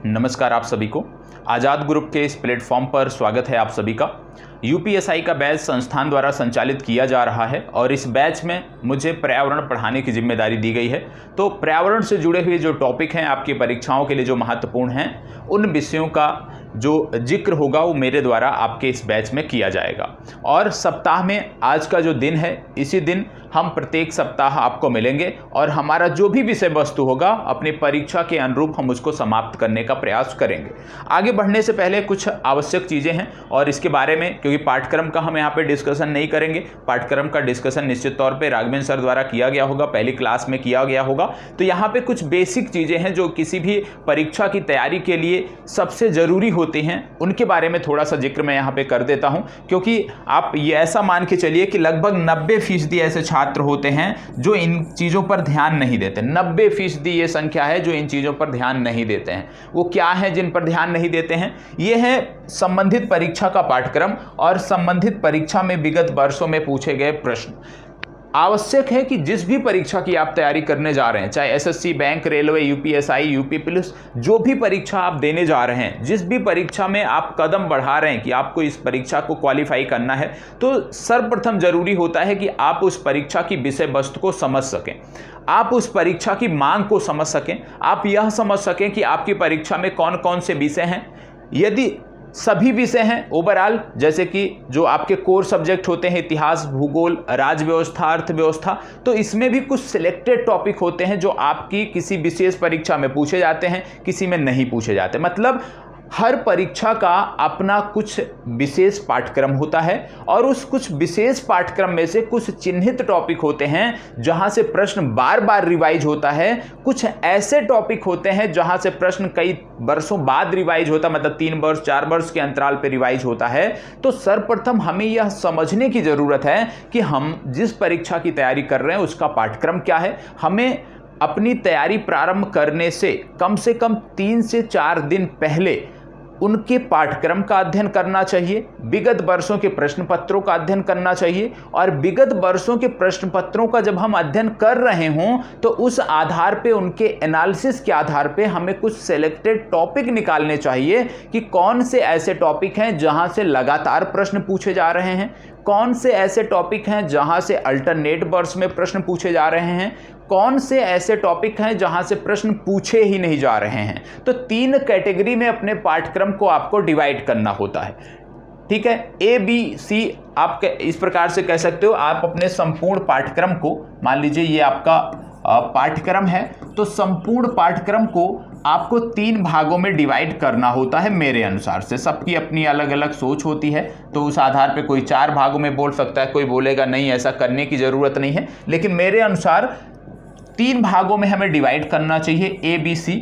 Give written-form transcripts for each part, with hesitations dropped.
नमस्कार आप सभी को। आज़ाद ग्रुप के इस प्लेटफॉर्म पर स्वागत है आप सभी का। यूपीएसआई का बैच संस्थान द्वारा संचालित किया जा रहा है और इस बैच में मुझे पर्यावरण पढ़ाने की जिम्मेदारी दी गई है। तो पर्यावरण से जुड़े हुए जो टॉपिक हैं आपकी परीक्षाओं के लिए जो महत्वपूर्ण हैं, उन विषयों का जो जिक्र होगा वो मेरे द्वारा आपके इस बैच में किया जाएगा। और सप्ताह में आज का जो दिन है, इसी दिन हम प्रत्येक सप्ताह आपको मिलेंगे और हमारा जो भी विषय वस्तु होगा अपनी परीक्षा के अनुरूप हम उसको समाप्त करने का प्रयास करेंगे। आगे बढ़ने से पहले कुछ आवश्यक चीज़ें हैं और इसके बारे में, क्योंकि पाठ्यक्रम का हम यहाँ पे डिस्कशन नहीं करेंगे, पाठ्यक्रम का डिस्कशन निश्चित तौर पे राघवेंद्र सर द्वारा किया गया होगा, पहली क्लास में किया गया होगा। तो यहाँ पे कुछ बेसिक चीज़ें हैं जो किसी भी परीक्षा की तैयारी के लिए सबसे ज़रूरी होती हैं, उनके बारे में थोड़ा सा जिक्र मैं यहाँ पे कर देता हूँ। क्योंकि आप ये ऐसा मान के चलिए कि लगभग 90% ऐसे छात्र होते हैं जो इन चीज़ों पर ध्यान नहीं देते। 90% ये संख्या है जो इन चीज़ों पर ध्यान नहीं देते हैं। वो क्या है जिन पर ध्यान नहीं देते हैं? ये है संबंधित परीक्षा का पाठ्यक्रम और संबंधित परीक्षा में विगत वर्षों में पूछे गए प्रश्न। आवश्यक है कि जिस भी परीक्षा की आप तैयारी करने जा रहे हैं, चाहे SSC, bank, railway, UPSI, UP police, जो भी परीक्षा आप देने जा रहे हैं, जिस भी परीक्षा में आप कदम बढ़ा रहे हैं कि आपको इस परीक्षा को क्वालिफाई करना है, तो सर्वप्रथम जरूरी होता है कि आप उस परीक्षा की विषय वस्तु को समझ सकें, आप उस परीक्षा की मांग को समझ सकें, आप यह समझ सकें कि आपकी परीक्षा में कौन कौन से विषय हैं। यदि सभी विषय हैं ओवरऑल, जैसे कि जो आपके कोर सब्जेक्ट होते हैं, इतिहास, भूगोल, राज्य व्यवस्था, अर्थव्यवस्था, तो इसमें भी कुछ सिलेक्टेड टॉपिक होते हैं जो आपकी किसी विशेष परीक्षा में पूछे जाते हैं, किसी में नहीं पूछे जाते। मतलब हर परीक्षा का अपना कुछ विशेष पाठ्यक्रम होता है और उस कुछ विशेष पाठ्यक्रम में से कुछ चिन्हित टॉपिक होते हैं जहां से प्रश्न बार बार रिवाइज होता है। कुछ ऐसे टॉपिक होते हैं जहां से प्रश्न कई वर्षों बाद रिवाइज होता है, मतलब 3 वर्ष 4 वर्ष के अंतराल पर रिवाइज होता है। तो सर्वप्रथम हमें यह समझने की जरूरत है कि हम जिस परीक्षा की तैयारी कर रहे हैं उसका पाठ्यक्रम क्या है। हमें अपनी तैयारी प्रारंभ करने से कम 3 से 4 दिन पहले उनके पाठ्यक्रम का अध्ययन करना चाहिए, विगत वर्षों के प्रश्न पत्रों का अध्ययन करना चाहिए। और विगत वर्षों के प्रश्न पत्रों का जब हम अध्ययन कर रहे हों तो उस आधार पे, उनके एनालिसिस के आधार पे हमें कुछ सेलेक्टेड टॉपिक निकालने चाहिए कि कौन से ऐसे टॉपिक हैं जहां से लगातार प्रश्न पूछे जा रहे हैं, कौन से ऐसे टॉपिक हैं जहां से अल्टरनेट वर्ष में प्रश्न पूछे जा रहे हैं, कौन से ऐसे टॉपिक हैं जहां से प्रश्न पूछे ही नहीं जा रहे हैं। तो 3 कैटेगरी में अपने पाठ्यक्रम को आपको डिवाइड करना होता है। ठीक है, ए बी सी आप इस प्रकार से कह सकते हो। आप अपने संपूर्ण पाठ्यक्रम को, मान लीजिए ये आपका पाठ्यक्रम है, तो संपूर्ण पाठ्यक्रम को आपको 3 भागों में डिवाइड करना होता है। मेरे अनुसार से सबकी अपनी अलग अलग सोच होती है, तो उस आधार पे कोई 4 भागों में बोल सकता है, कोई बोलेगा नहीं ऐसा करने की ज़रूरत नहीं है, लेकिन मेरे अनुसार 3 भागों में हमें डिवाइड करना चाहिए, ए बी सी।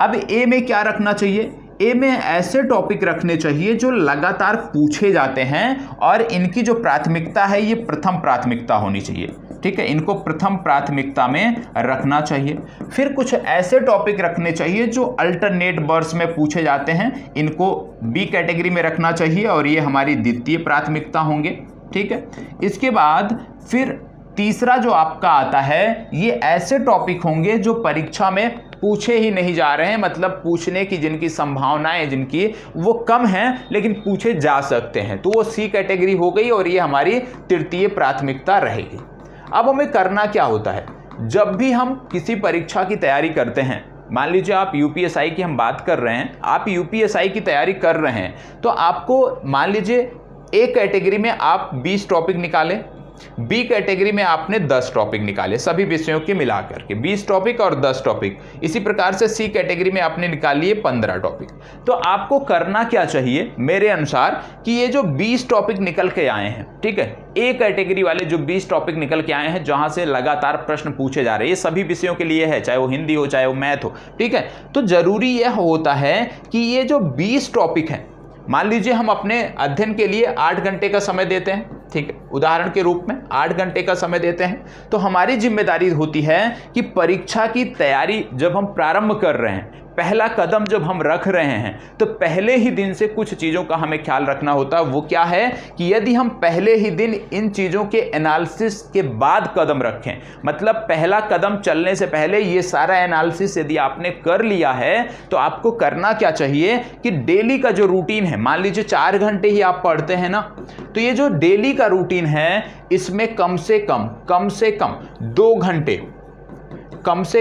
अब ए में क्या रखना चाहिए? ए में ऐसे टॉपिक रखने चाहिए जो लगातार पूछे जाते हैं और इनकी जो प्राथमिकता है ये प्रथम प्राथमिकता होनी चाहिए। ठीक है, इनको प्रथम प्राथमिकता में रखना चाहिए। फिर कुछ ऐसे टॉपिक रखने चाहिए जो अल्टरनेट वर्ष में पूछे जाते हैं, इनको बी कैटेगरी में रखना चाहिए और ये हमारी द्वितीय प्राथमिकता होंगे। ठीक है, इसके बाद फिर तीसरा जो आपका आता है, ये ऐसे टॉपिक होंगे जो परीक्षा में पूछे ही नहीं जा रहे हैं, मतलब पूछने की जिनकी संभावनाएं जिनकी वो कम हैं लेकिन पूछे जा सकते हैं, तो वो सी कैटेगरी हो गई और ये हमारी तृतीय प्राथमिकता रहेगी। अब हमें करना क्या होता है जब भी हम किसी परीक्षा की तैयारी करते हैं? मान लीजिए आप यूपीएसआई की हम बात कर रहे हैं, आप यूपीएसआई की तैयारी कर रहे हैं, तो आपको मान लीजिए ए कैटेगरी में आप 20 टॉपिक निकाले, बी कैटेगरी में आपने 10 टॉपिक निकाले, सभी विषयों के मिलाकर के 20 टॉपिक और 10 टॉपिक। इसी प्रकार से सी कैटेगरी में आपने निकाल लिए 15 टॉपिक। तो आपको करना क्या चाहिए मेरे अनुसार कि ये जो 20 टॉपिक निकल के आए हैं, ठीक है, ए कैटेगरी वाले जो 20 टॉपिक निकल के आए हैं जहां से लगातार प्रश्न पूछे जा रहे हैं, ये सभी विषयों के लिए है, चाहे वो हिंदी हो चाहे वो मैथ हो। ठीक है, तो जरूरी यह होता है कि ये जो 20 टॉपिक हैं, मान लीजिए हम अपने अध्ययन के लिए 8 घंटे का समय देते हैं, ठीक है, उदाहरण के रूप में 8 घंटे का समय देते हैं, तो हमारी जिम्मेदारी होती है कि परीक्षा की तैयारी जब हम प्रारंभ कर रहे हैं, पहला कदम जब हम रख रहे हैं तो पहले ही दिन से कुछ चीज़ों का हमें ख्याल रखना होता है। वो क्या है कि यदि हम पहले ही दिन इन चीज़ों के एनालिसिस के बाद कदम रखें, मतलब पहला कदम चलने से पहले ये सारा एनालिसिस यदि आपने कर लिया है, तो आपको करना क्या चाहिए कि डेली का जो रूटीन है, मान लीजिए 4 घंटे ही आप पढ़ते हैं ना, तो ये जो डेली का रूटीन है इसमें कम से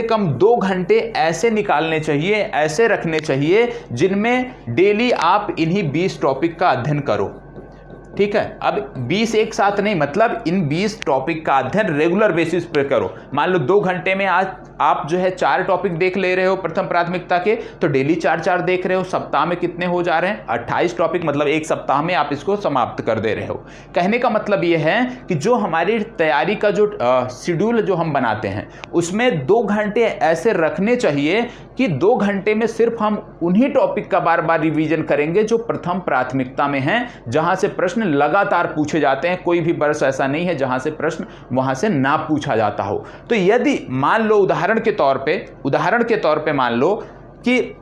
कम 2 घंटे ऐसे निकालने चाहिए, ऐसे रखने चाहिए जिनमें डेली आप इन्हीं 20 टॉपिक का अध्ययन करो। ठीक है, अब 20 एक साथ नहीं, मतलब इन 20 टॉपिक का अध्ययन रेगुलर बेसिस पे करो। मान लो 2 घंटे में आज आप जो है 4 टॉपिक देख ले रहे हो प्रथम प्राथमिकता के, तो डेली 4 देख रहे हो, सप्ताह में कितने हो जा रहे हैं 28 टॉपिक, मतलब एक सप्ताह में आप इसको समाप्त कर दे रहे हो। कहने का मतलब ये है कि जो हमारी तैयारी का जो शेड्यूल जो हम बनाते हैं उसमें 2 घंटे ऐसे रखने चाहिए कि 2 घंटे में सिर्फ हम उन्हीं टॉपिक का बार बार रिवीजन करेंगे जो प्रथम प्राथमिकता में हैं, जहां से प्रश्न लगातार पूछे जाते हैं। कोई भी वर्ष ऐसा नहीं है जहां से प्रश्न वहां से ना पूछा जाता हो। तो यदि मान लो उदाहरण के तौर पे मान लो कि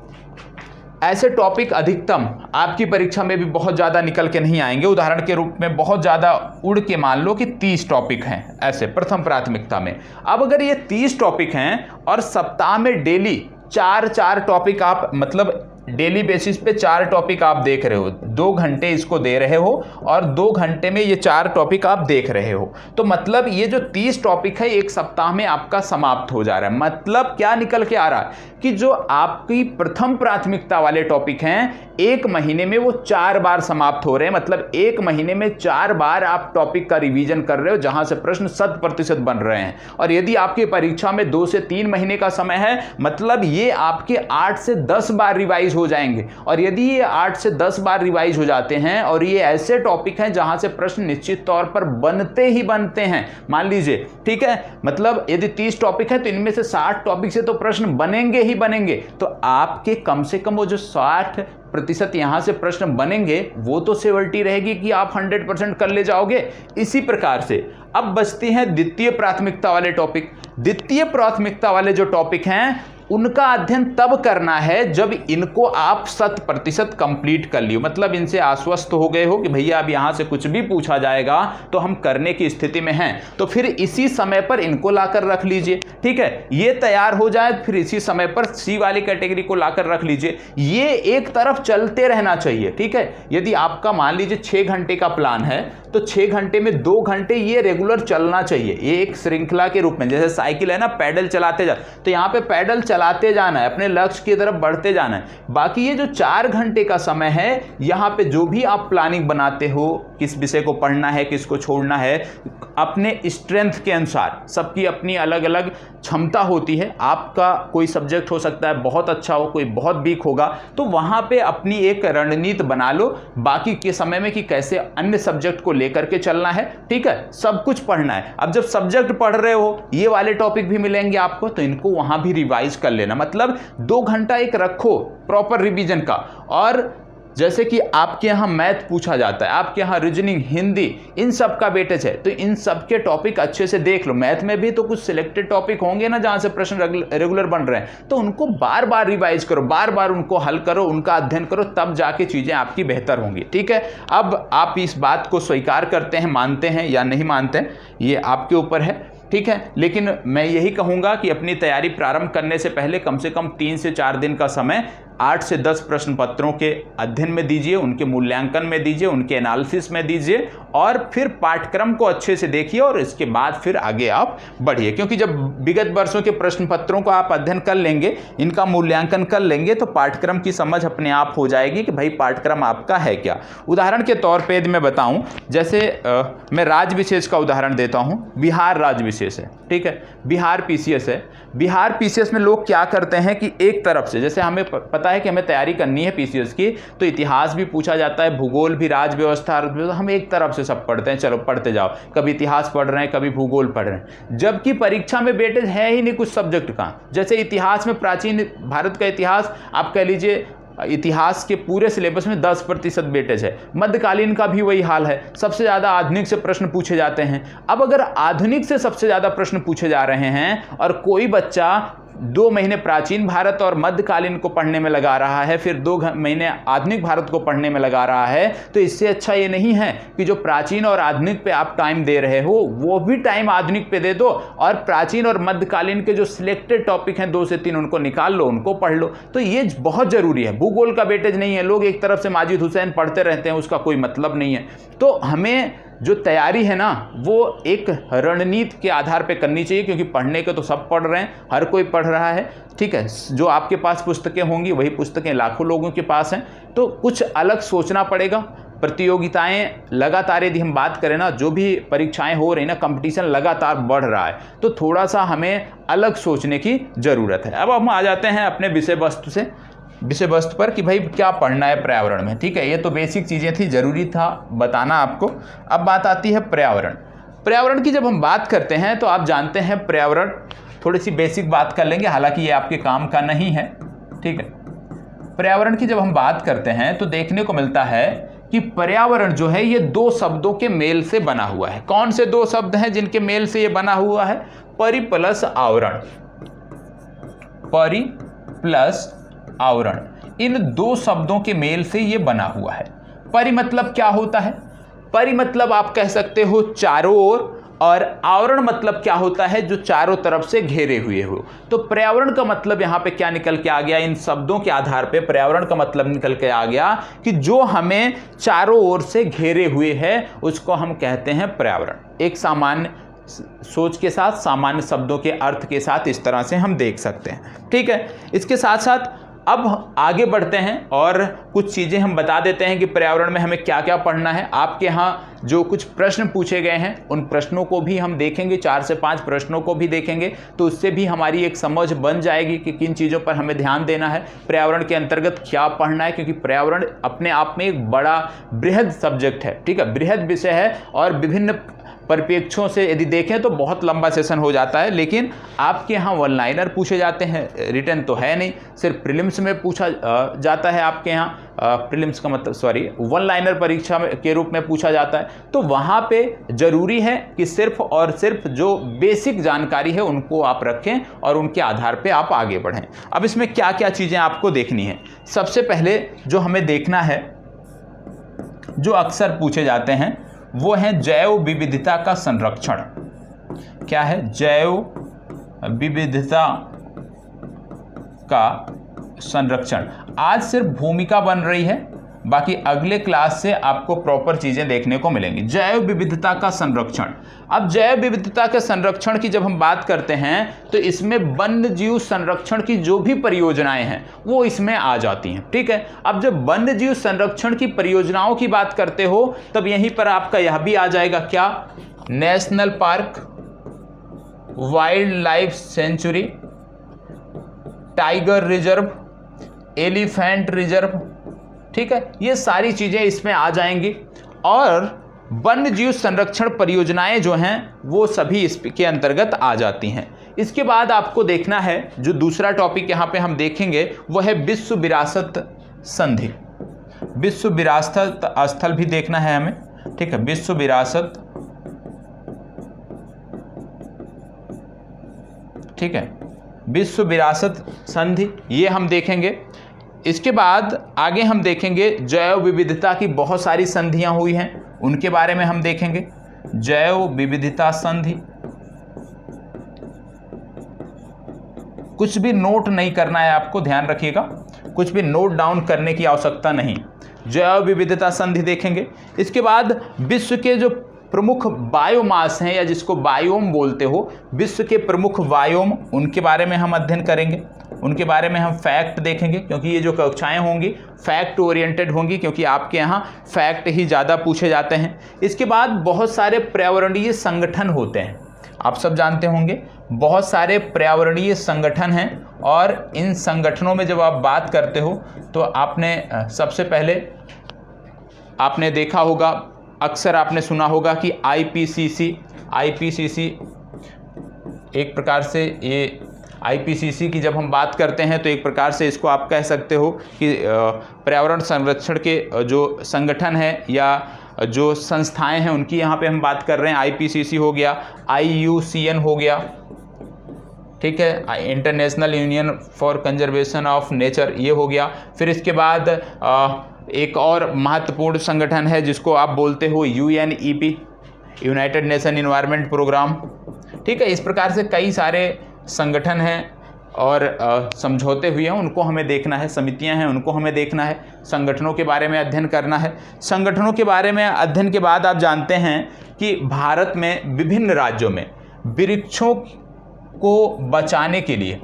ऐसे टॉपिक अधिकतम आपकी परीक्षा में भी बहुत ज़्यादा निकल के नहीं आएंगे, उदाहरण के रूप में बहुत ज़्यादा उड़ के मान लो कि 30 टॉपिक हैं ऐसे प्रथम प्राथमिकता में। अब अगर ये 30 टॉपिक हैं और सप्ताह में डेली 4 टॉपिक आप, मतलब डेली बेसिस पे 4 टॉपिक आप देख रहे हो, 2 घंटे इसको दे रहे हो और 2 घंटे में ये 4 टॉपिक आप देख रहे हो, तो मतलब ये जो 30 टॉपिक है एक सप्ताह में आपका समाप्त हो जा रहा है। मतलब क्या निकल के आ रहा है कि जो आपकी प्रथम प्राथमिकता वाले टॉपिक हैं 1 महीने में वो 4 बार समाप्त हो रहे हैं। मतलब 1 महीने में 4 बार आप टॉपिक का रिवीजन कर रहे हो, जहां से प्रश्न 100% बन रहे हैं। और यदि आपकी परीक्षा में 2 से 3 महीने का समय है, मतलब ये आपके 8 से 10 बार रिवाइज हो जाएंगे। और यदि ये 8 से 10 बार रिवाइज हो जाते हैं और ये ऐसे टॉपिक हैं जहां से प्रश्न निश्चित तौर पर बनते ही बनते हैं, मान लीजिए, ठीक है, मतलब यदि 30 टॉपिक है तो इनमें से 60 टॉपिक से तो प्रश्न बनेंगे ही बनेंगे। तो आपके कम से कम वो जो 60% यहां से प्रश्न बनेंगे वो तो श्योरिटी रहेगी कि आप 100% कर ले जाओगे। इसी प्रकार से अब बचती हैं द्वितीय प्राथमिकता वाले टॉपिक। द्वितीय प्राथमिकता वाले जो टॉपिक हैं उनका अध्ययन तब करना है जब इनको आप 100% कंप्लीट कर लियो, मतलब इनसे आश्वस्त हो गए हो कि भैया अब यहां से कुछ भी पूछा जाएगा तो हम करने की स्थिति में हैं, तो फिर इसी समय पर इनको लाकर रख लीजिए। ठीक है, ये तैयार हो जाए फिर इसी समय पर सी वाली कैटेगरी को लाकर रख लीजिए। ये एक तरफ चलते रहना चाहिए। ठीक है, यदि आपका मान लीजिए 6 घंटे का प्लान है तो 6 घंटे में 2 घंटे ये रेगुलर चलना चाहिए। ये एक श्रृंखला के रूप में, जैसे साइकिल है ना, पैडल चलाते जा, तो यहाँ पे पैडल चलाते जाना है, अपने लक्ष्य की तरफ बढ़ते जाना है। बाकी ये जो 4 घंटे का समय है, यहाँ पे जो भी आप प्लानिंग बनाते हो, किस विषय को पढ़ना है, किसको छोड़ना है, अपने स्ट्रेंथ के अनुसार, सबकी अपनी अलग अलग क्षमता होती है। आपका कोई सब्जेक्ट हो सकता है बहुत अच्छा हो, कोई बहुत वीक होगा, तो वहाँ पे अपनी एक रणनीति बना लो बाकी के समय में कि कैसे अन्य सब्जेक्ट को लेकर के चलना है। ठीक है, सब कुछ पढ़ना है। अब जब सब्जेक्ट पढ़ रहे हो, ये वाले टॉपिक भी मिलेंगे आपको, तो इनको वहाँ भी रिवाइज कर लेना। मतलब 2 घंटा एक रखो प्रॉपर रिवीजन का। और जैसे कि आपके यहाँ मैथ पूछा जाता है, आपके यहाँ रीजनिंग, हिंदी, इन सब का वेटेज है, तो इन सब के टॉपिक अच्छे से देख लो। मैथ में भी तो कुछ सिलेक्टेड टॉपिक होंगे ना जहाँ से प्रश्न रेगुलर बन रहे हैं, तो उनको बार बार रिवाइज करो, बार बार उनको हल करो, उनका अध्ययन करो, तब जाके चीज़ें आपकी बेहतर होंगी। ठीक है, अब आप इस बात को स्वीकार करते हैं, मानते हैं या नहीं मानते हैं, ये आपके ऊपर है। ठीक है, लेकिन मैं यही कहूँगा कि अपनी तैयारी प्रारंभ करने से पहले कम से कम 3 से 4 दिन का समय 8 से 10 प्रश्न पत्रों के अध्ययन में दीजिए, उनके मूल्यांकन में दीजिए, उनके एनालिसिस में दीजिए, और फिर पाठ्यक्रम को अच्छे से देखिए और इसके बाद फिर आगे आप बढ़िए। क्योंकि जब विगत वर्षों के प्रश्न पत्रों को आप अध्ययन कर लेंगे, इनका मूल्यांकन कर लेंगे, तो पाठ्यक्रम की समझ अपने आप हो जाएगी कि भाई पाठ्यक्रम आपका है क्या। उदाहरण के तौर पर यदि मैं बताऊँ, जैसे मैं राज्य विशेष का उदाहरण देता हूँ। बिहार राज्य विशेष है, ठीक है, बिहार पीसीएस है। बिहार पीसीएस में लोग क्या करते हैं कि एक तरफ से, जैसे हमें पता है कि हमें तैयारी करनी है पीसीएस की, तो इतिहास भी पूछा जाता है, भूगोल भी, राज्य व्यवस्था, हम एक तरफ से सब पढ़ते हैं, चलो पढ़ते जाओ, कभी इतिहास पढ़ रहे हैं, कभी भूगोल पढ़ रहे हैं, जबकि परीक्षा में वेटेज है ही नहीं कुछ सब्जेक्ट का। जैसे इतिहास में प्राचीन भारत का इतिहास आप कह लीजिए, इतिहास के पूरे सिलेबस में 10% वेटेज है। मध्यकालीन का भी वही हाल है, सबसे ज़्यादा आधुनिक से प्रश्न पूछे जाते हैं। अब अगर आधुनिक से सबसे ज़्यादा प्रश्न पूछे जा रहे हैं और कोई बच्चा 2 महीने प्राचीन भारत और मध्यकालीन को पढ़ने में लगा रहा है, फिर 2 महीने आधुनिक भारत को पढ़ने में लगा रहा है, तो इससे अच्छा ये नहीं है कि जो प्राचीन और आधुनिक पे आप टाइम दे रहे हो वो भी टाइम आधुनिक पे दे दो, और प्राचीन और मध्यकालीन के जो सिलेक्टेड टॉपिक हैं 2 से 3 उनको निकाल लो, उनको पढ़ लो। तो ये बहुत ज़रूरी है। भूगोल का वेटेज नहीं है, लोग एक तरफ से माजिद हुसैन पढ़ते रहते हैं, उसका कोई मतलब नहीं है। तो हमें जो तैयारी है ना वो एक रणनीति के आधार पे करनी चाहिए, क्योंकि पढ़ने के तो सब पढ़ रहे हैं, हर कोई पढ़ रहा है, ठीक है। जो आपके पास पुस्तकें होंगी वही पुस्तकें लाखों लोगों के पास हैं, तो कुछ अलग सोचना पड़ेगा। प्रतियोगिताएं लगातार, यदि हम बात करें ना, जो भी परीक्षाएं हो रही ना, कंपटीशन लगातार बढ़ रहा है, तो थोड़ा सा हमें अलग सोचने की ज़रूरत है। अब हम आ जाते हैं अपने विषय वस्तु पर कि भाई क्या पढ़ना है पर्यावरण में, ठीक है। ये तो बेसिक चीज़ें थी, ज़रूरी था बताना आपको। अब बात आती है पर्यावरण की। जब हम बात करते हैं तो आप जानते हैं पर्यावरण, थोड़ी सी बेसिक बात कर लेंगे, हालांकि ये आपके काम का नहीं है, ठीक है। पर्यावरण की जब हम बात करते हैं तो देखने को मिलता है कि पर्यावरण जो है ये 2 शब्दों के मेल से बना हुआ है। कौन से 2 शब्द हैं जिनके मेल से ये बना हुआ है? परि प्लस आवरण, परि प्लस आवरण, इन 2 शब्दों के मेल से ये बना हुआ है। परि मतलब क्या होता है? परि मतलब आप कह सकते हो चारों ओर, और आवरण मतलब क्या होता है? जो चारों तरफ से घेरे हुए हो। तो पर्यावरण का मतलब यहाँ पे क्या निकल के आ गया? इन शब्दों के आधार पे पर्यावरण का मतलब निकल के आ गया कि जो हमें चारों ओर से घेरे हुए है उसको हम कहते हैं पर्यावरण। एक सामान्य सोच के साथ, सामान्य शब्दों के अर्थ के साथ इस तरह से हम देख सकते हैं, ठीक है। इसके साथ साथ अब आगे बढ़ते हैं और कुछ चीज़ें हम बता देते हैं कि पर्यावरण में हमें क्या क्या पढ़ना है। आपके यहाँ जो कुछ प्रश्न पूछे गए हैं उन प्रश्नों को भी हम देखेंगे, 4 से 5 प्रश्नों को भी देखेंगे, तो उससे भी हमारी एक समझ बन जाएगी कि किन चीज़ों पर हमें ध्यान देना है, पर्यावरण के अंतर्गत क्या पढ़ना है। क्योंकि पर्यावरण अपने आप में एक बड़ा बृहद सब्जेक्ट है, ठीक है, बृहद विषय है, और विभिन्न परिप्रेक्ष्यों से यदि देखें तो बहुत लंबा सेशन हो जाता है। लेकिन आपके यहाँ 1 लाइनर पूछे जाते हैं, रिटन तो है नहीं, सिर्फ प्रीलिम्स में पूछा जाता है आपके यहाँ, प्रीलिम्स का मतलब 1 लाइनर परीक्षा के रूप में पूछा जाता है। तो वहाँ पे ज़रूरी है कि सिर्फ और सिर्फ जो बेसिक जानकारी है उनको आप रखें और उनके आधार पे आप आगे बढ़ें। अब इसमें क्या क्या चीज़ें आपको देखनी है? सबसे पहले जो हमें देखना है, जो अक्सर पूछे जाते हैं, वो है जैव विविधता का संरक्षण। क्या है? जैव विविधता का संरक्षण। आज सिर्फ भूमिका बन रही है, बाकी अगले क्लास से आपको प्रॉपर चीजें देखने को मिलेंगी। जैव विविधता का संरक्षण। अब जैव विविधता के संरक्षण की जब हम बात करते हैं तो इसमें वन्य जीव संरक्षण की जो भी परियोजनाएं हैं वो इसमें आ जाती हैं, ठीक है। अब जब वन्य जीव संरक्षण की परियोजनाओं की बात करते हो तब यहीं पर आपका यह भी आ जाएगा, क्या? National park, wild life sanctuary, tiger reserve, elephant reserve, ठीक है। ये सारी चीजें इसमें आ जाएंगी, और वन्य जीव संरक्षण परियोजनाएं जो हैं वो सभी इसके अंतर्गत आ जाती हैं। इसके बाद आपको देखना है, जो दूसरा टॉपिक यहाँ पे हम देखेंगे वो है विश्व विरासत संधि। विश्व विरासत स्थल भी देखना है हमें, ठीक है। विश्व विरासत, ठीक है, विश्व विरासत संधि, ये हम देखेंगे। इसके बाद आगे हम देखेंगे जैव विविधता की बहुत सारी संधियां हुई हैं, उनके बारे में हम देखेंगे। जैव विविधता संधि, कुछ भी नोट नहीं करना है आपको, ध्यान रखिएगा, कुछ भी नोट डाउन करने की आवश्यकता नहीं। जैव विविधता संधि देखेंगे। इसके बाद विश्व के जो प्रमुख बायोमास हैं, या जिसको बायोम बोलते हो, विश्व के प्रमुख बायोम, उनके बारे में हम अध्ययन करेंगे, उनके बारे में हम फैक्ट देखेंगे, क्योंकि ये जो कक्षाएं होंगी फैक्ट ओरिएंटेड होंगी, क्योंकि आपके यहाँ फैक्ट ही ज़्यादा पूछे जाते हैं। इसके बाद बहुत सारे पर्यावरणीय संगठन होते हैं, आप सब जानते होंगे, बहुत सारे पर्यावरणीय संगठन हैं, और इन संगठनों में जब आप बात करते हो तो आपने सबसे पहले आपने देखा होगा, अक्सर आपने सुना होगा कि आईपीसीसी एक प्रकार से, ये आईपीसीसी की जब हम बात करते हैं तो एक प्रकार से इसको आप कह सकते हो कि पर्यावरण संरक्षण के जो संगठन हैं या जो संस्थाएं हैं उनकी यहाँ पे हम बात कर रहे हैं। आईपीसीसी हो गया, IUCN हो गया, ठीक है, international union for conservation of nature, ये हो गया। फिर इसके बाद एक और महत्वपूर्ण संगठन है जिसको आप बोलते हो UNEP, United Nation Environment Programme. ठीक है, इस प्रकार से कई सारे संगठन हैं और समझौते हुए हैं, उनको हमें देखना है, समितियां हैं उनको हमें देखना है, संगठनों के बारे में अध्ययन करना है। संगठनों के बारे में अध्ययन के बाद आप जानते हैं कि भारत में विभिन्न राज्यों में वृक्षों को बचाने के लिए,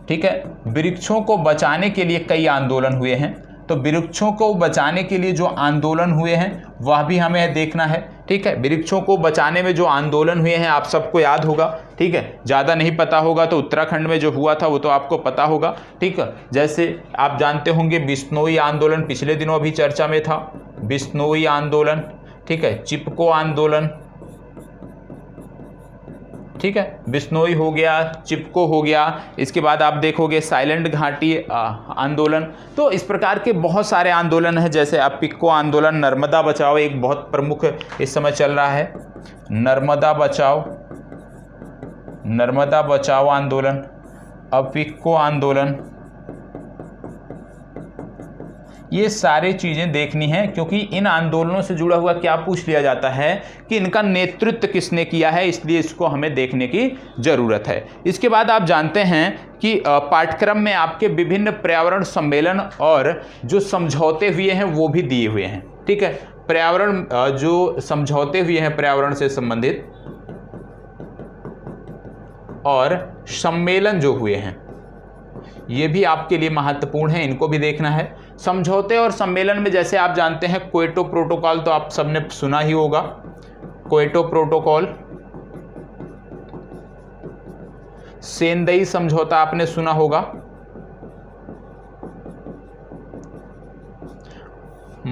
ठीक है, वृक्षों को बचाने के लिए कई आंदोलन हुए हैं। तो वृक्षों को बचाने के लिए जो आंदोलन हुए हैं वह भी हमें देखना है। ठीक है, वृक्षों को बचाने में जो आंदोलन हुए हैं आप सबको याद होगा। ठीक है, ज़्यादा नहीं पता होगा तो उत्तराखंड में जो हुआ था वो तो आपको पता होगा। ठीक है, जैसे आप जानते होंगे बिश्नोई आंदोलन पिछले दिनों अभी चर्चा में था, बिश्नोई आंदोलन। ठीक है, चिपको आंदोलन, ठीक है, बिश्नोई हो गया, चिपको हो गया। इसके बाद आप देखोगे साइलेंट घाटी आंदोलन। तो इस प्रकार के बहुत सारे आंदोलन हैं, जैसे अपिक्को आंदोलन, नर्मदा बचाओ एक बहुत प्रमुख इस समय चल रहा है, नर्मदा बचाओ आंदोलन, अपिक्को आंदोलन। ये सारी चीज़ें देखनी है क्योंकि इन आंदोलनों से जुड़ा हुआ क्या पूछ लिया जाता है कि इनका नेतृत्व किसने किया है, इसलिए इसको हमें देखने की ज़रूरत है। इसके बाद आप जानते हैं कि पाठ्यक्रम में आपके विभिन्न पर्यावरण सम्मेलन और जो समझौते हुए हैं वो भी दिए हुए हैं। ठीक है, पर्यावरण जो समझौते हुए हैं पर्यावरण से संबंधित और सम्मेलन जो हुए हैं ये भी आपके लिए महत्वपूर्ण है, इनको भी देखना है। समझौते और सम्मेलन में जैसे आप जानते हैं क्योटो प्रोटोकॉल तो आप सबने सुना ही होगा, क्योटो प्रोटोकॉल, सेंदई समझौता आपने सुना होगा,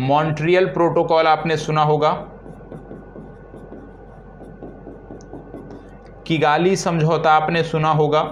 मॉन्ट्रियल प्रोटोकॉल आपने सुना होगा, किगाली समझौता आपने सुना होगा।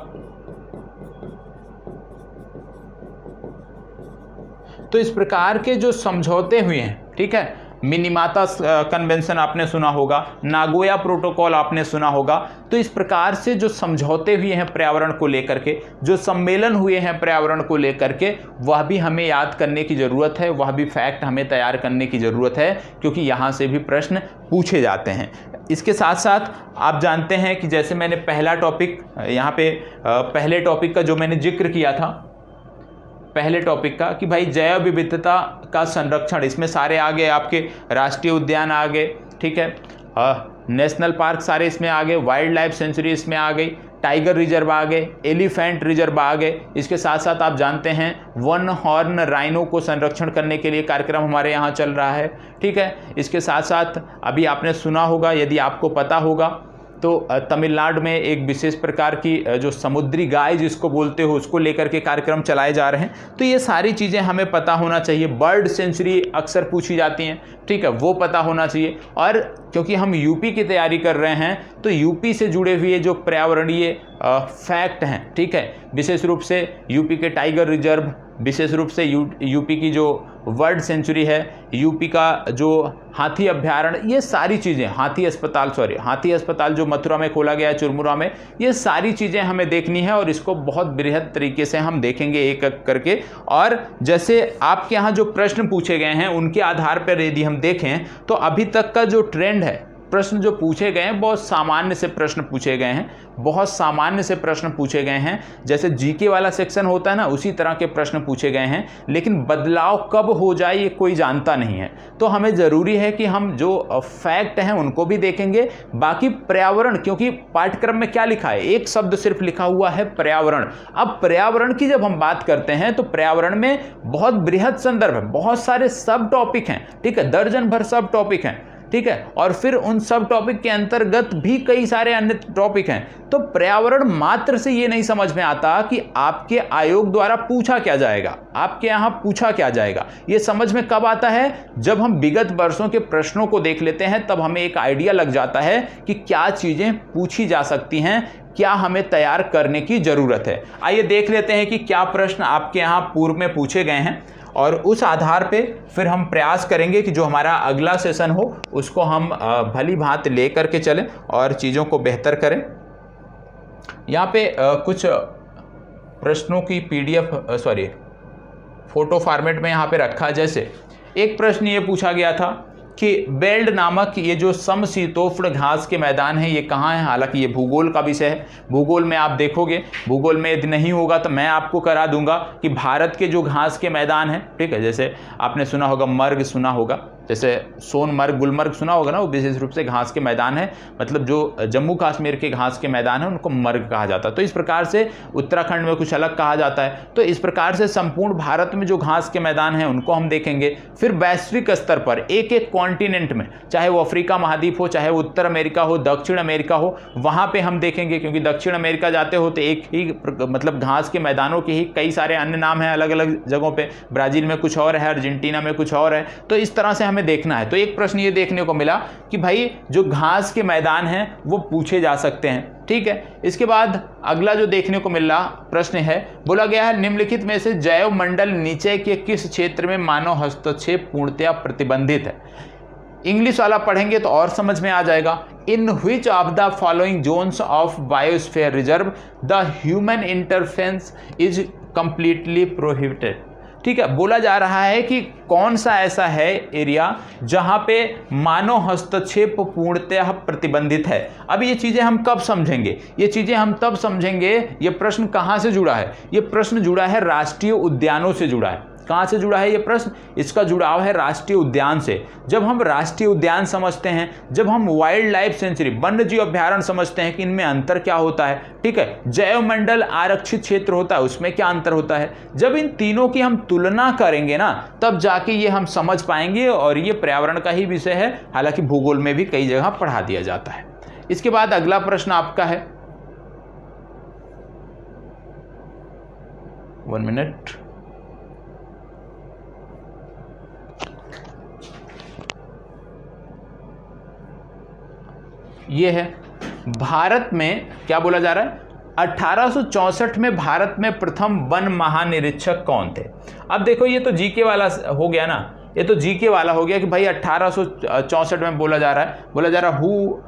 तो इस प्रकार के जो समझौते हुए हैं, ठीक है, मिनीमाता कन्वेंशन आपने सुना होगा, नागोया प्रोटोकॉल आपने सुना होगा। तो इस प्रकार से जो समझौते हुए हैं पर्यावरण को लेकर के, जो सम्मेलन हुए हैं पर्यावरण को लेकर के, वह भी हमें याद करने की ज़रूरत है, वह भी फैक्ट हमें तैयार करने की ज़रूरत है क्योंकि यहाँ से भी प्रश्न पूछे जाते हैं। इसके साथ साथ आप जानते हैं कि जैसे मैंने पहला टॉपिक यहाँ पे पहले टॉपिक का जो मैंने जिक्र किया था, पहले टॉपिक का कि भाई जैव विविधता का संरक्षण, इसमें सारे आ गए, आपके राष्ट्रीय उद्यान आ गए, ठीक है, नेशनल पार्क सारे इसमें आ गए, वाइल्ड लाइफ सेंचुरी इसमें आ गई, टाइगर रिजर्व आ गए, एलिफेंट रिजर्व आ गए। इसके साथ साथ आप जानते हैं वन हॉर्न राइनो को संरक्षण करने के लिए कार्यक्रम हमारे यहाँ चल रहा है। ठीक है, इसके साथ साथ अभी आपने सुना होगा, यदि आपको पता होगा तो तमिलनाडु में एक विशेष प्रकार की जो समुद्री गाय जिसको बोलते हो उसको लेकर के कार्यक्रम चलाए जा रहे हैं। तो ये सारी चीज़ें हमें पता होना चाहिए। बर्ड सेंचुरी अक्सर पूछी जाती हैं, ठीक है, वो पता होना चाहिए। और क्योंकि हम यूपी की तैयारी कर रहे हैं तो यूपी से जुड़े हुए जो पर्यावरणीय फैक्ट हैं, ठीक है, विशेष रूप से यूपी के टाइगर रिजर्व, विशेष रूप से यूपी की जो वर्ल्ड सेंचुरी है, यूपी का जो हाथी अभ्यारण्य, ये सारी चीज़ें, हाथी अस्पताल जो मथुरा में खोला गया है, चुरमुरा में, ये सारी चीज़ें हमें देखनी है और इसको बहुत बृहद तरीके से हम देखेंगे एक एक करके। और जैसे आपके यहाँ जो प्रश्न पूछे गए हैं उनके आधार पर यदि हम देखें तो अभी तक का जो ट्रेंड है, प्रश्न जो पूछे गए हैं बहुत सामान्य से प्रश्न पूछे गए हैं, बहुत सामान्य से प्रश्न पूछे गए हैं। जैसे जीके वाला सेक्शन होता है ना, उसी तरह के प्रश्न पूछे गए हैं, लेकिन बदलाव कब हो जाए ये कोई जानता नहीं है। तो हमें ज़रूरी है कि हम जो फैक्ट हैं उनको भी देखेंगे। बाकी पर्यावरण, क्योंकि पाठ्यक्रम में क्या लिखा है, एक शब्द सिर्फ लिखा हुआ है पर्यावरण। अब पर्यावरण की जब हम बात करते हैं तो पर्यावरण में बहुत बृहद संदर्भ है, बहुत सारे सब टॉपिक हैं, ठीक है, दर्जन भर सब टॉपिक हैं, ठीक है, और फिर उन सब टॉपिक के अंतर्गत भी कई सारे अन्य टॉपिक हैं। तो पर्यावरण मात्र से ये नहीं समझ में आता कि आपके आयोग द्वारा पूछा क्या जाएगा, आपके यहाँ पूछा क्या जाएगा। ये समझ में कब आता है, जब हम विगत वर्षों के प्रश्नों को देख लेते हैं, तब हमें एक आइडिया लग जाता है कि क्या चीजें पूछी जा सकती हैं, क्या हमें तैयार करने की जरूरत है। आइए देख लेते हैं कि क्या प्रश्न आपके यहाँ पूर्व में पूछे गए हैं और उस आधार पे फिर हम प्रयास करेंगे कि जो हमारा अगला सेशन हो उसको हम भली भांति ले करके चलें और चीज़ों को बेहतर करें। यहाँ पे कुछ प्रश्नों की PDF फोटो फॉर्मेट में यहाँ पे रखा। जैसे एक प्रश्न ये पूछा गया था कि बेल्ट नामक ये जो समशीतोष्ण घास के मैदान है ये कहाँ है। हालांकि ये भूगोल का विषय है, भूगोल में आप देखोगे, भूगोल में यदि नहीं होगा तो मैं आपको करा दूंगा कि भारत के जो घास के मैदान हैं, ठीक है, जैसे आपने सुना होगा मर्ग, सुना होगा, जैसे सोनमर्ग, गुलमर्ग सुना होगा ना, वो विशेष रूप से घास के मैदान है, मतलब जो जम्मू कश्मीर के घास के मैदान है उनको मर्ग कहा जाता है। तो इस प्रकार से उत्तराखंड में कुछ अलग कहा जाता है। तो इस प्रकार से संपूर्ण भारत में जो घास के मैदान हैं उनको हम देखेंगे। फिर वैश्विक स्तर पर एक एक कॉन्टिनेंट में, चाहे वो अफ्रीका महाद्वीप हो, चाहे वो उत्तर अमेरिका हो, दक्षिण अमेरिका हो, वहाँ पे हम देखेंगे, क्योंकि दक्षिण अमेरिका जाते हो तो एक ही मतलब घास के मैदानों के ही कई सारे अन्य नाम हैं अलग अलग जगहों पे। ब्राज़ील में कुछ और है, अर्जेंटीना में कुछ और है। तो इस तरह से हमें देखना है। तो एक प्रश्न ये देखने को मिला कि भाई जो घास के मैदान हैं वो पूछे जा सकते हैं, ठीक है। इसके बाद अगला जो देखने को मिल रहा प्रश्न है, बोला गया है निम्नलिखित में से जैव मंडल नीचे के किस क्षेत्र में मानव हस्तक्षेप पूर्णतया प्रतिबंधित है। इंग्लिश वाला पढ़ेंगे तो और समझ में आ जाएगा। In which of the following zones of biosphere reserve the human interference is completely prohibited. ठीक है, बोला जा रहा है कि कौन सा ऐसा है एरिया जहां पे मानव हस्तक्षेप पूर्णतः प्रतिबंधित है। अब ये चीजें हम कब समझेंगे, ये चीजें हम तब समझेंगे। ये प्रश्न कहां से जुड़ा है, ये प्रश्न जुड़ा है राष्ट्रीय उद्यानों से जुड़ा है। कहाँ से जुड़ा है ये प्रश्न, इसका जुड़ाव है राष्ट्रीय उद्यान से। जब हम राष्ट्रीय उद्यान समझते हैं, जब हम वाइल्ड लाइफ सेंचुरी, वन्य जीव अभ्यारण्य समझते हैं कि इनमें अंतर क्या होता है, ठीक है, जैव मंडल आरक्षित क्षेत्र होता है, उसमें क्या अंतर होता है, जब इन तीनों की हम तुलना करेंगे ना तब जाके ये हम समझ पाएंगे। और ये पर्यावरण का ही विषय है, हालांकि भूगोल में भी कई जगह पढ़ा दिया जाता है। इसके बाद अगला प्रश्न आपका है, 1 मिनट, ये है भारत में क्या बोला जा रहा है, 1864 में भारत में प्रथम वन महानिरीक्षक कौन थे। अब देखो ये तो जीके वाला हो गया ना, ये तो जीके वाला हो गया कि भाई 1864 में बोला जा रहा है who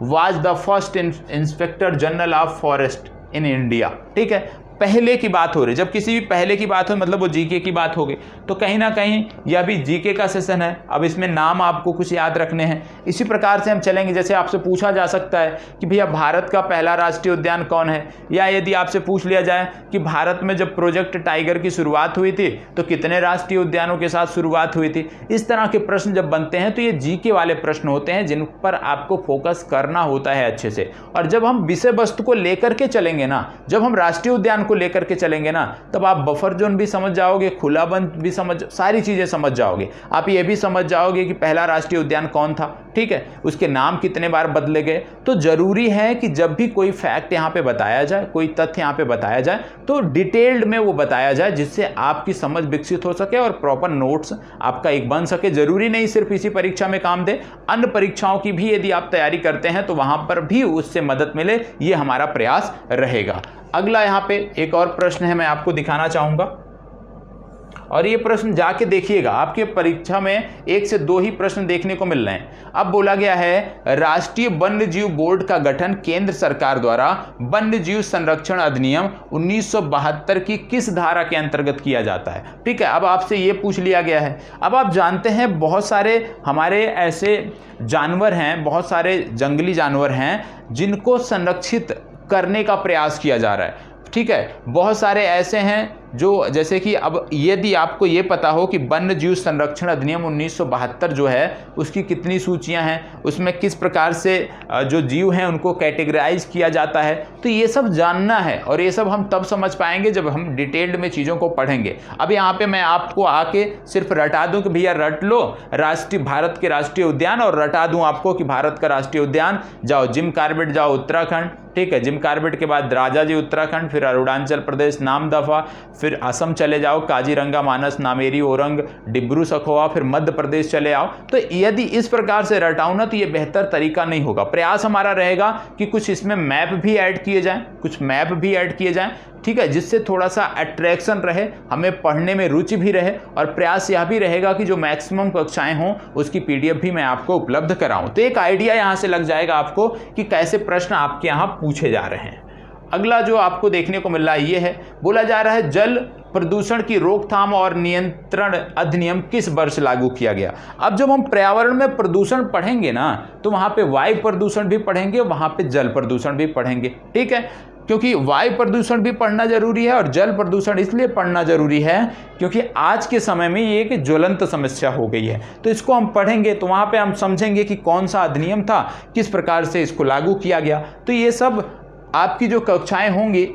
was the first inspector general of forest in India. ठीक है, पहले की बात हो रही, जब किसी भी पहले की बात हो मतलब वो जीके की बात हो गई। तो कहीं ना कहीं यह भी जीके का सेशन है। अब इसमें नाम आपको कुछ याद रखने हैं, इसी प्रकार से हम चलेंगे। जैसे आपसे पूछा जा सकता है कि भैया भारत का पहला राष्ट्रीय उद्यान कौन है, या यदि आपसे पूछ लिया जाए कि भारत में जब प्रोजेक्ट टाइगर की शुरुआत हुई थी तो कितने राष्ट्रीय उद्यानों के साथ शुरुआत हुई थी। इस तरह के प्रश्न जब बनते हैं तो ये जीके वाले प्रश्न होते हैं जिन पर आपको फोकस करना होता है अच्छे से। और जब हम विषय वस्तु को लेकर के चलेंगे ना, जब हम राष्ट्रीय उद्यान को लेकर के चलेंगे ना, तब आप बफर जोन भी समझ जाओगे, खुला बंद भी समझ, सारी चीजें समझ जाओगे। आप ये भी समझ जाओगे कि पहला राष्ट्रीय उद्यान कौन था, ठीक है, उसके नाम कितने बार बदले गए। तो जरूरी है कि जब भी कोई फैक्ट यहाँ पे बताया जाए, कोई तथ्य यहाँ पे बताया जाए तो डिटेल्ड में वो बताया जाए, जिससे आपकी समझ विकसित हो सके और प्रॉपर नोट्स आपका एक बन सके। जरूरी नहीं सिर्फ इसी परीक्षा में काम दे, अन्य परीक्षाओं की भी यदि आप तैयारी करते हैं तो वहां पर भी उससे मदद मिले, ये हमारा प्रयास रहेगा। अगला यहाँ पे एक और प्रश्न है, मैं आपको दिखाना चाहूंगा, और ये प्रश्न जाके देखिएगा, आपके परीक्षा में 1 से 2 ही प्रश्न देखने को मिल रहे हैं। अब बोला गया है राष्ट्रीय वन्य जीव बोर्ड का गठन केंद्र सरकार द्वारा वन्य जीव संरक्षण अधिनियम 1972 की किस धारा के अंतर्गत किया जाता है। ठीक है, अब आपसे ये पूछ लिया गया है। अब आप जानते हैं बहुत सारे हमारे ऐसे जानवर हैं, बहुत सारे जंगली जानवर हैं जिनको संरक्षित करने का प्रयास किया जा रहा है। ठीक है, बहुत सारे ऐसे हैं जो, जैसे कि अब यदि आपको ये पता हो कि वन्य जीव संरक्षण अधिनियम 1972 जो है उसकी कितनी सूचियां हैं, उसमें किस प्रकार से जो जीव हैं उनको कैटेगराइज किया जाता है, तो ये सब जानना है। और ये सब हम तब समझ पाएंगे जब हम डिटेल्ड में चीज़ों को पढ़ेंगे। अब यहाँ पे मैं आपको आके सिर्फ रटा दूं कि भैया रट लो राष्ट्रीय, भारत के राष्ट्रीय उद्यान, और रटा दूं आपको कि भारत का राष्ट्रीय उद्यान, जाओ जिम कॉर्बेट जाओ उत्तराखंड, ठीक है, जिम कॉर्बेट के बाद राजाजी उत्तराखंड, फिर अरुणाचल प्रदेश नामदफा, फिर असम चले जाओ काजीरंगा मानस नामेरी ओरंग डिब्रू सखोवा, फिर मध्य प्रदेश चले आओ। तो यदि इस प्रकार से रटाऊं ना तो ये बेहतर तरीका नहीं होगा। प्रयास हमारा रहेगा कि कुछ इसमें मैप भी ऐड किए जाएं, कुछ मैप भी ऐड किए जाएं, ठीक है, जिससे थोड़ा सा अट्रैक्शन रहे, हमें पढ़ने में रुचि भी रहे। और प्रयास यह भी रहेगा कि जो मैक्सिमम कक्षाएं हों उसकी PDF भी मैं आपको उपलब्ध कराऊं। तो एक आइडिया यहाँ से लग जाएगा आपको कि कैसे प्रश्न आपके यहाँ पूछे जा रहे हैं। अगला जो आपको देखने को मिल रहा है ये है, बोला जा रहा है जल प्रदूषण की रोकथाम और नियंत्रण अधिनियम किस वर्ष लागू किया गया। अब जब हम पर्यावरण में प्रदूषण पढ़ेंगे ना तो वहाँ पे वायु प्रदूषण भी पढ़ेंगे, वहाँ पे जल प्रदूषण भी पढ़ेंगे, ठीक है। क्योंकि वायु प्रदूषण भी पढ़ना जरूरी है और जल प्रदूषण इसलिए पढ़ना जरूरी है क्योंकि आज के समय में ये एक ज्वलंत समस्या हो गई है। तो इसको हम पढ़ेंगे तो वहाँ पे हम समझेंगे कि कौन सा अधिनियम था, किस प्रकार से इसको लागू किया गया। तो ये सब आपकी जो कक्षाएं होंगी,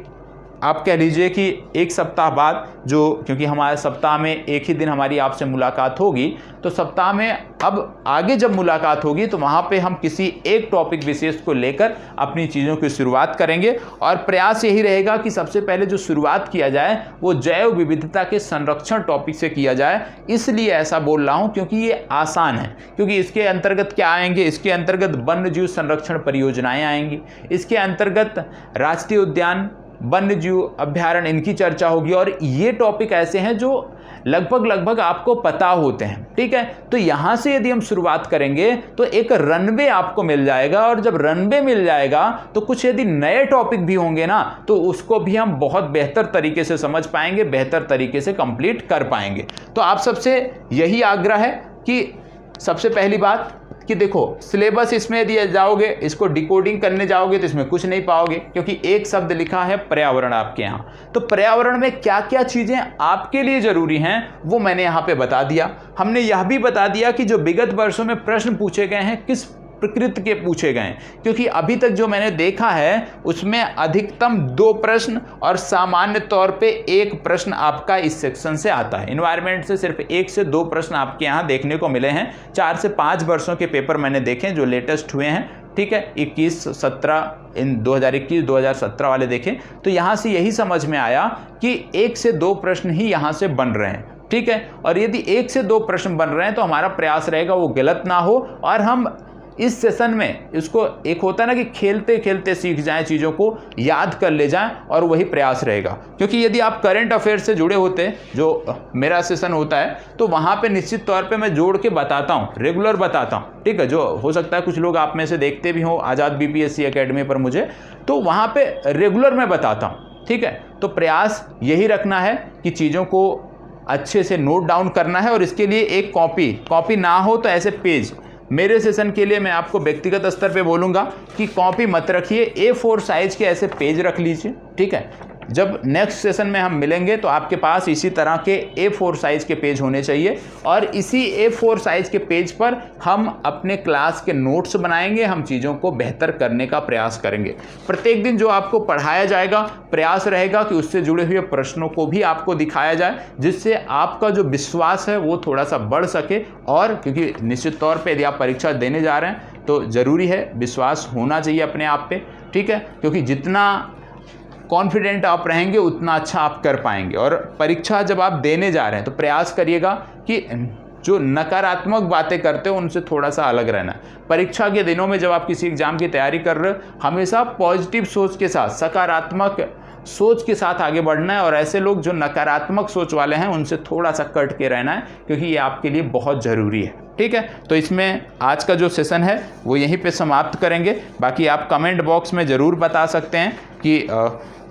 आप कह लीजिए कि एक सप्ताह बाद, जो क्योंकि हमारे सप्ताह में एक ही दिन हमारी आपसे मुलाकात होगी, तो सप्ताह में अब आगे जब मुलाकात होगी तो वहाँ पे हम किसी एक टॉपिक विशेष को लेकर अपनी चीज़ों की शुरुआत करेंगे। और प्रयास यही रहेगा कि सबसे पहले जो शुरुआत किया जाए वो जैव विविधता के संरक्षण टॉपिक से किया जाए। इसलिए ऐसा बोल रहा हूँ क्योंकि ये आसान है, क्योंकि इसके अंतर्गत क्या आएंगे, इसके अंतर्गत वन्य जीव संरक्षण परियोजनाएँ आएंगी, इसके अंतर्गत राष्ट्रीय उद्यान, वन्य जीव अभ्यारण्य, इनकी चर्चा होगी। और ये टॉपिक ऐसे हैं जो लगभग आपको पता होते हैं, ठीक है। तो यहाँ से यदि हम शुरुआत करेंगे तो एक रनवे आपको मिल जाएगा, और जब रनवे मिल जाएगा तो कुछ यदि नए टॉपिक भी होंगे ना तो उसको भी हम बहुत बेहतर तरीके से समझ पाएंगे, बेहतर तरीके से कंप्लीट कर पाएंगे। तो आप सबसे यही आग्रह है कि सबसे पहली बात कि देखो सिलेबस इसमें यदि जाओगे, इसको डिकोडिंग करने जाओगे तो इसमें कुछ नहीं पाओगे, क्योंकि एक शब्द लिखा है पर्यावरण आपके यहाँ। तो पर्यावरण में क्या क्या चीज़ें आपके लिए ज़रूरी हैं वो मैंने यहाँ पे बता दिया। हमने यह भी बता दिया कि जो विगत वर्षों में प्रश्न पूछे गए हैं किस प्रकृति के पूछे गए, क्योंकि अभी तक जो मैंने देखा है उसमें अधिकतम 2 प्रश्न और सामान्य तौर पे 1 प्रश्न आपका इस सेक्शन से आता है। एनवायरनमेंट से सिर्फ 1 से 2 प्रश्न आपके यहाँ देखने को मिले हैं। 4 से 5 वर्षों के पेपर मैंने देखे जो लेटेस्ट हुए हैं, ठीक है, 21, 17, इन 2021, 2017 वाले देखें, तो यहाँ से यही समझ में आया कि 1 से 2 प्रश्न ही यहाँ से बन रहे हैं, ठीक है। और यदि 1 से 2 प्रश्न बन रहे हैं तो हमारा प्रयास रहेगा वो गलत ना हो और हम इस सेशन में इसको, एक होता है ना कि खेलते खेलते सीख जाएं, चीज़ों को याद कर ले जाएं, और वही प्रयास रहेगा। क्योंकि यदि आप करंट अफेयर से जुड़े होते, जो मेरा सेशन होता है, तो वहाँ पे निश्चित तौर पे मैं जोड़ के बताता हूँ, रेगुलर बताता हूँ, ठीक है। जो हो सकता है कुछ लोग आप में से देखते भी हो आज़ाद BPSC एकेडमी पर मुझे, तो वहाँ पर रेगुलर मैं बताता हूँ, ठीक है। तो प्रयास यही रखना है कि चीज़ों को अच्छे से नोट डाउन करना है, और इसके लिए एक कॉपी ना हो तो ऐसे पेज, मेरे सेशन के लिए मैं आपको व्यक्तिगत स्तर पे बोलूँगा कि कॉपी मत रखिए, A4 साइज़ के ऐसे पेज रख लीजिए, ठीक है। जब नेक्स्ट सेशन में हम मिलेंगे तो आपके पास इसी तरह के A4 साइज़ के पेज होने चाहिए, और इसी A4 साइज़ के पेज पर हम अपने क्लास के नोट्स बनाएंगे, हम चीज़ों को बेहतर करने का प्रयास करेंगे। प्रत्येक दिन जो आपको पढ़ाया जाएगा, प्रयास रहेगा कि उससे जुड़े हुए प्रश्नों को भी आपको दिखाया जाए, जिससे आपका जो विश्वास है वो थोड़ा सा बढ़ सके। और क्योंकि निश्चित तौर पर यदि आप परीक्षा देने जा रहे हैं तो ज़रूरी है विश्वास होना चाहिए अपने आप पे, ठीक है। क्योंकि जितना कॉन्फिडेंट आप रहेंगे उतना अच्छा आप कर पाएंगे। और परीक्षा जब आप देने जा रहे हैं तो प्रयास करिएगा कि जो नकारात्मक बातें करते हो उनसे थोड़ा सा अलग रहना। परीक्षा के दिनों में जब आप किसी एग्जाम की तैयारी कर रहे हो, हमेशा पॉजिटिव सोच के साथ, सकारात्मक सोच के साथ आगे बढ़ना है, और ऐसे लोग जो नकारात्मक सोच वाले हैं उनसे थोड़ा सा कट के रहना है, क्योंकि ये आपके लिए बहुत ज़रूरी है, ठीक है। तो इसमें आज का जो सेशन है वो यहीं पे समाप्त करेंगे। बाकी आप कमेंट बॉक्स में ज़रूर बता सकते हैं कि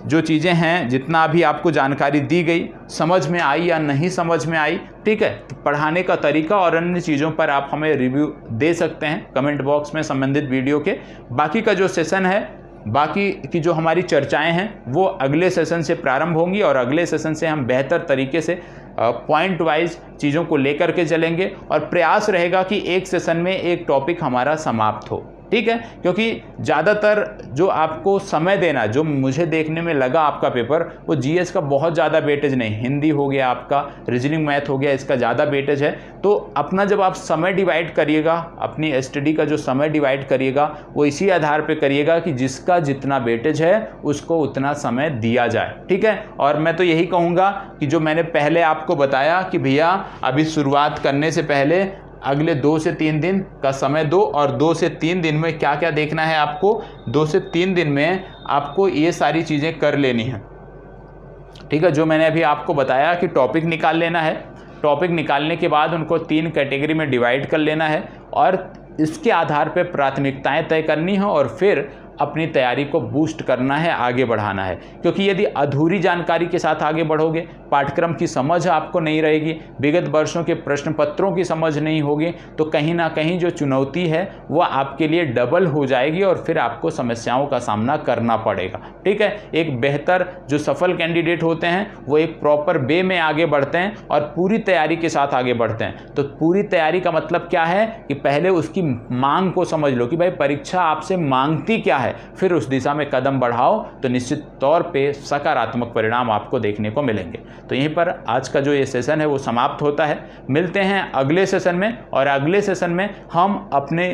जो चीज़ें हैं, जितना अभी आपको जानकारी दी गई, समझ में आई या नहीं समझ में आई, ठीक है। तो पढ़ाने का तरीका और अन्य चीज़ों पर आप हमें रिव्यू दे सकते हैं कमेंट बॉक्स में संबंधित वीडियो के। बाकी का जो सेशन है, बाकी की जो हमारी चर्चाएं हैं वो अगले सेशन से प्रारंभ होंगी, और अगले सेशन से हम बेहतर तरीके से पॉइंट वाइज चीज़ों को लेकर के चलेंगे, और प्रयास रहेगा कि एक सेशन में एक टॉपिक हमारा समाप्त हो, ठीक है। क्योंकि ज़्यादातर जो आपको समय देना, जो मुझे देखने में लगा आपका पेपर, वो GS का बहुत ज़्यादा वेटेज नहीं, हिंदी हो गया आपका, रीजनिंग मैथ हो गया, इसका ज़्यादा वेटेज है। तो अपना जब आप समय डिवाइड करिएगा, अपनी स्टडी का जो समय डिवाइड करिएगा वो इसी आधार पे करिएगा कि जिसका जितना वेटेज है उसको उतना समय दिया जाए, ठीक है। और मैं तो यही कहूँगा कि जो मैंने पहले आपको बताया कि भैया अभी शुरुआत करने से पहले अगले 2 से 3 दिन का समय दो, और 2 से 3 दिन में क्या क्या देखना है आपको, 2 से 3 दिन में आपको ये सारी चीज़ें कर लेनी है, ठीक है। जो मैंने अभी आपको बताया कि टॉपिक निकाल लेना है, टॉपिक निकालने के बाद उनको 3 कैटेगरी में डिवाइड कर लेना है, और इसके आधार पर प्राथमिकताएं तय करनी है, और फिर अपनी तैयारी को बूस्ट करना है, आगे बढ़ाना है। क्योंकि यदि अधूरी जानकारी के साथ आगे बढ़ोगे, पाठ्यक्रम की समझ आपको नहीं रहेगी, विगत वर्षों के प्रश्न पत्रों की समझ नहीं होगी, तो कहीं ना कहीं जो चुनौती है वो आपके लिए डबल हो जाएगी और फिर आपको समस्याओं का सामना करना पड़ेगा। ठीक है, एक बेहतर जो सफल कैंडिडेट होते हैं वो एक प्रॉपर वे में आगे बढ़ते हैं और पूरी तैयारी के साथ आगे बढ़ते हैं। तो पूरी तैयारी का मतलब क्या है कि पहले उसकी मांग को समझ लो कि भाई परीक्षा आपसे मांगती क्या है, फिर उस दिशा में कदम बढ़ाओ तो निश्चित तौर पे सकारात्मक परिणाम आपको देखने को मिलेंगे। तो यहीं पर आज का जो ये सेशन है वो समाप्त होता है। मिलते हैं अगले सेशन में, और अगले सेशन में हम अपने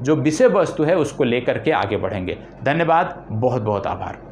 जो विषय वस्तु है उसको लेकर के आगे बढ़ेंगे। धन्यवाद, बहुत बहुत आभार।